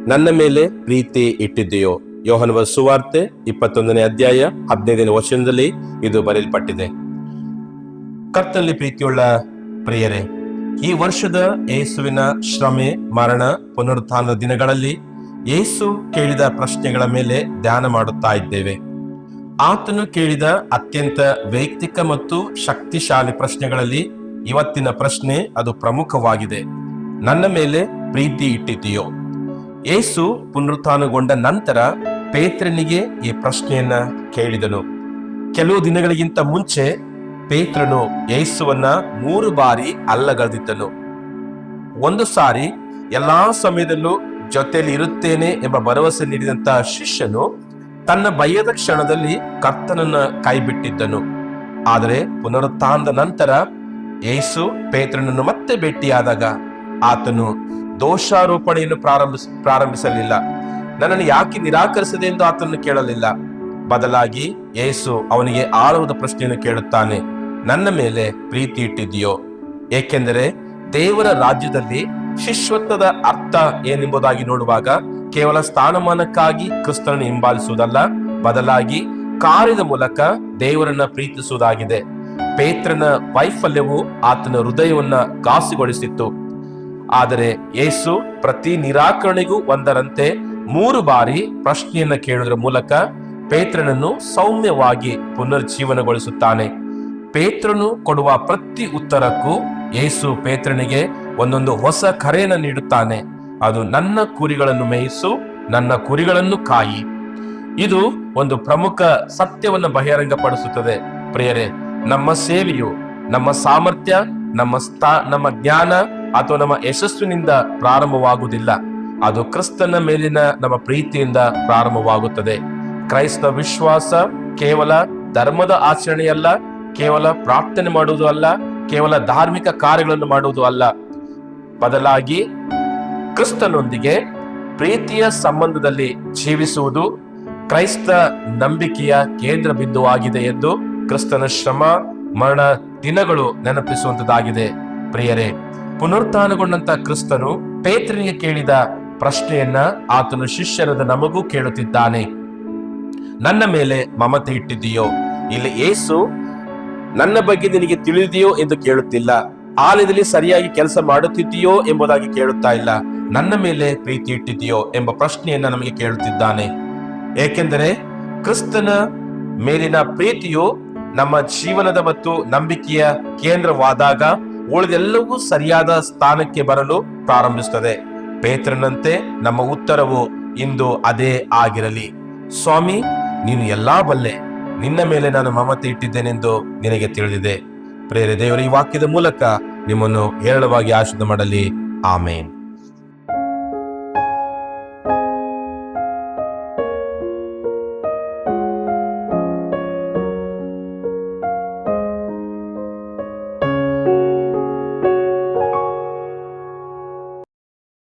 ನನ್ನ ಮೇಲೆ ಪ್ರೀತಿ ಇಟ್ಟಿದೆಯೋ? ಯೋಹನ ಸುವಾರ್ತೆ 21ನೇ ಅಧ್ಯಾಯ 15ನೇ ವಚನದಲ್ಲಿ ಇದು ಬರೆಯಲ್ಪಟ್ಟಿದೆ. ಕರ್ತನಲ್ಲಿ ಪ್ರೀತಿಯುಳ್ಳ ಪ್ರಿಯರೇ, ಈ ವರ್ಷದ ಯೇಸುವಿನ ಶ್ರಮೆ, ಮರಣ, ಪುನರುತ್ಥಾನದ ದಿನಗಳಲ್ಲಿ ಯೇಸು ಕೇಳಿದ ಪ್ರಶ್ನೆಗಳ ಮೇಲೆ ಧ್ಯಾನ ಮಾಡುತ್ತಾ ಇದ್ದೇವೆ. ಆತನು ಕೇಳಿದ ಅತ್ಯಂತ ವೈಯಕ್ತಿಕ ಮತ್ತು ಶಕ್ತಿಶಾಲಿ ಪ್ರಶ್ನೆಗಳಲ್ಲಿ ಇವತ್ತಿನ ಪ್ರಶ್ನೆ ಅದು ಪ್ರಮುಖವಾಗಿದೆ. ನನ್ನ ಮೇಲೆ ಪ್ರೀತಿ ಇಟ್ಟಿದೆಯೋ? ಯೇಸು ಪುನರುತ್ಥಾನಗೊಂಡ ನಂತರ ಪೇತ್ರನಿಗೆ ಈ ಪ್ರಶ್ನೆಯನ್ನ ಕೇಳಿದನು. ಕೆಲವು ದಿನಗಳಿಗಿಂತ ಮುಂಚೆ ಪೇತ್ರನು ಯೇಸುವನ್ನ 3 ಬಾರಿ ಅಲ್ಲಗಳೆದಿದ್ದನು. ಒಂದು ಸಾರಿ ಎಲ್ಲಾ ಸಮಯದಲ್ಲೂ ಜೊತೆಯಲ್ಲಿ ಇರುತ್ತೇನೆ ಎಂಬ ಭರವಸೆ ನೀಡಿದಂತ ಶಿಷ್ಯನು ತನ್ನ ಭಯದ ಕ್ಷಣದಲ್ಲಿ ಕರ್ತನನ್ನ ಕೈಬಿಟ್ಟಿದ್ದನು. ಆದರೆ ಪುನರುತ್ಥಾನದ ನಂತರ ಯೇಸು ಪೇತ್ರನನ್ನು ಮತ್ತೆ ಭೇಟಿಯಾದಾಗ ಆತನು ದೋಷಾರೋಪಣೆಯನ್ನು ಪ್ರಾರಂಭಿಸಲಿಲ್ಲ. ನನ್ನನ್ನು ಯಾಕೆ ನಿರಾಕರಿಸಿದೆ ಎಂದು ಆತನನ್ನು ಕೇಳಲಿಲ್ಲ. ಬದಲಾಗಿ ಯೇಸು ಅವನಿಗೆ ಆಳವಾದ ಪ್ರಶ್ನೆಯನ್ನು ಕೇಳುತ್ತಾನೆ. ನನ್ನ ಮೇಲೆ ಪ್ರೀತಿ ಇಟ್ಟಿದೆಯೋ? ಏಕೆಂದರೆ ದೇವರ ರಾಜ್ಯದಲ್ಲಿ ಶಿಷ್ಯತ್ವದ ಅರ್ಥ ಏನೆಂಬುದಾಗಿ ನೋಡುವಾಗ ಕೇವಲ ಸ್ಥಾನಮಾನಕ್ಕಾಗಿ ಕ್ರಿಸ್ತನನ್ನು ಹಿಂಬಾಲಿಸುವುದಲ್ಲ, ಬದಲಾಗಿ ಕಾರ್ಯದ ಮೂಲಕ ದೇವರನ್ನ ಪ್ರೀತಿಸುವುದಾಗಿದೆ. ಪೇತ್ರನ ವೈಫಲ್ಯವು ಆತನ ಹೃದಯವನ್ನ ಘಾಸಿಗೊಳಿಸಿತ್ತು. ಆದರೆ ಯೇಸು ಪ್ರತಿ ನಿರಾಕರಣೆಗೂ ಒಂದರಂತೆ 3 ಬಾರಿ ಪ್ರಶ್ನೆಯನ್ನ ಕೇಳುವುದರ ಮೂಲಕ ಪೇತ್ರನನ್ನು ಸೌಮ್ಯವಾಗಿ ಪುನರ್ಜೀವನಗೊಳಿಸುತ್ತಾನೆ. ಪೇತ್ರನು ಕೊಡುವ ಪ್ರತಿ ಉತ್ತರಕ್ಕೂ ಯೇಸು ಪೇತ್ರನಿಗೆ ಒಂದೊಂದು ಹೊಸ ಕರೆಯನ್ನು ನೀಡುತ್ತಾನೆ. ಅದು ನನ್ನ ಕುರಿಗಳನ್ನು ಮೇಯಿಸು, ನನ್ನ ಕುರಿಗಳನ್ನು ಕಾಯಿ. ಇದು ಒಂದು ಪ್ರಮುಖ ಸತ್ಯವನ್ನು ಬಹಿರಂಗಪಡಿಸುತ್ತದೆ. ಪ್ರಿಯರೇ, ನಮ್ಮ ಸೇವೆಯು ನಮ್ಮ ಸಾಮರ್ಥ್ಯ, ನಮ್ಮ ಜ್ಞಾನ ಅಥವಾ ನಮ್ಮ ಯಶಸ್ಸಿನಿಂದ ಪ್ರಾರಂಭವಾಗುವುದಿಲ್ಲ. ಅದು ಕ್ರಿಸ್ತನ ಮೇಲಿನ ನಮ್ಮ ಪ್ರೀತಿಯಿಂದ ಪ್ರಾರಂಭವಾಗುತ್ತದೆ. ಕ್ರೈಸ್ತ ವಿಶ್ವಾಸ ಕೇವಲ ಧರ್ಮದ ಆಚರಣೆಯಲ್ಲ, ಕೇವಲ ಪ್ರಾರ್ಥನೆ ಮಾಡುವುದು ಅಲ್ಲ, ಕೇವಲ ಧಾರ್ಮಿಕ ಕಾರ್ಯಗಳನ್ನು ಮಾಡುವುದು ಅಲ್ಲ, ಬದಲಾಗಿ ಕ್ರಿಸ್ತನೊಂದಿಗೆ ಪ್ರೀತಿಯ ಸಂಬಂಧದಲ್ಲಿ ಜೀವಿಸುವುದು ಕ್ರೈಸ್ತ ನಂಬಿಕೆಯ ಕೇಂದ್ರ ಬಿಂದುವಾಗಿದೆ ಎಂದು ಕ್ರಿಸ್ತನ ಶ್ರಮ, ಮರಣ ದಿನಗಳು ನೆನಪಿಸುವಂತದ್ದಾಗಿದೆ. ಪ್ರಿಯರೇ, ಪುನರುತ್ಥಾನಗೊಂಡಂತ ಕ್ರಿಸ್ತನು ಪೇತ್ರನಿಗೆ ಕೇಳಿದ ಪ್ರಶ್ನೆಯನ್ನ ಆತನು ಶಿಷ್ಯರಾದ ನಮಗೂ ಕೇಳುತ್ತಿದ್ದಾನೆ. ನನ್ನ ಮೇಲೆ ಮಮತೆ ಇಟ್ಟಿದೆಯೋ? ಇಲ್ಲಿ ಯೇಸು ನನ್ನ ಬಗ್ಗೆ ನಿನಗೆ ತಿಳಿದಿದೆಯೋ ಎಂದು ಕೇಳುತ್ತಿಲ್ಲ. ಆಲಯದಲ್ಲಿ ಸರಿಯಾಗಿ ಕೆಲಸ ಮಾಡುತ್ತಿದ್ದೀಯೋ ಎಂಬುದಾಗಿ ಕೇಳುತ್ತಾ ಇಲ್ಲ. ನನ್ನ ಮೇಲೆ ಪ್ರೀತಿ ಇಟ್ಟಿದೆಯೋ ಎಂಬ ಪ್ರಶ್ನೆಯನ್ನ ನಮಗೆ ಕೇಳುತ್ತಿದ್ದಾನೆ. ಏಕೆಂದರೆ ಕ್ರಿಸ್ತನ ಮೇಲಿನ ಪ್ರೀತಿಯು ನಮ್ಮ ಜೀವನದ ಮತ್ತು ನಂಬಿಕೆಯ ಕೇಂದ್ರವಾದಾಗ ಉಳಿದೆಲ್ಲವೂ ಸರಿಯಾದ ಸ್ಥಾನಕ್ಕೆ ಬರಲು ಪ್ರಾರಂಭಿಸುತ್ತದೆ. ಪೇತ್ರನಂತೆ ನಮ್ಮ ಉತ್ತರವು ಇಂದು ಅದೇ ಆಗಿರಲಿ. ಸ್ವಾಮಿ, ನೀನು ಎಲ್ಲಾ ಬಲ್ಲೆ, ನಿನ್ನ ಮೇಲೆ ನಾನು ಮಮತೆ ಇಟ್ಟಿದ್ದೇನೆಂದು ನಿನಗೆ ತಿಳಿದಿದೆ. ಪ್ರೇರೆ ದೇವರ ಈ ವಾಕ್ಯದ ಮೂಲಕ ನಿಮ್ಮನ್ನು ಹೇರಳವಾಗಿ ಆಶೀರ್ವಾದ ಮಾಡಲಿ. ಆಮೇನ್.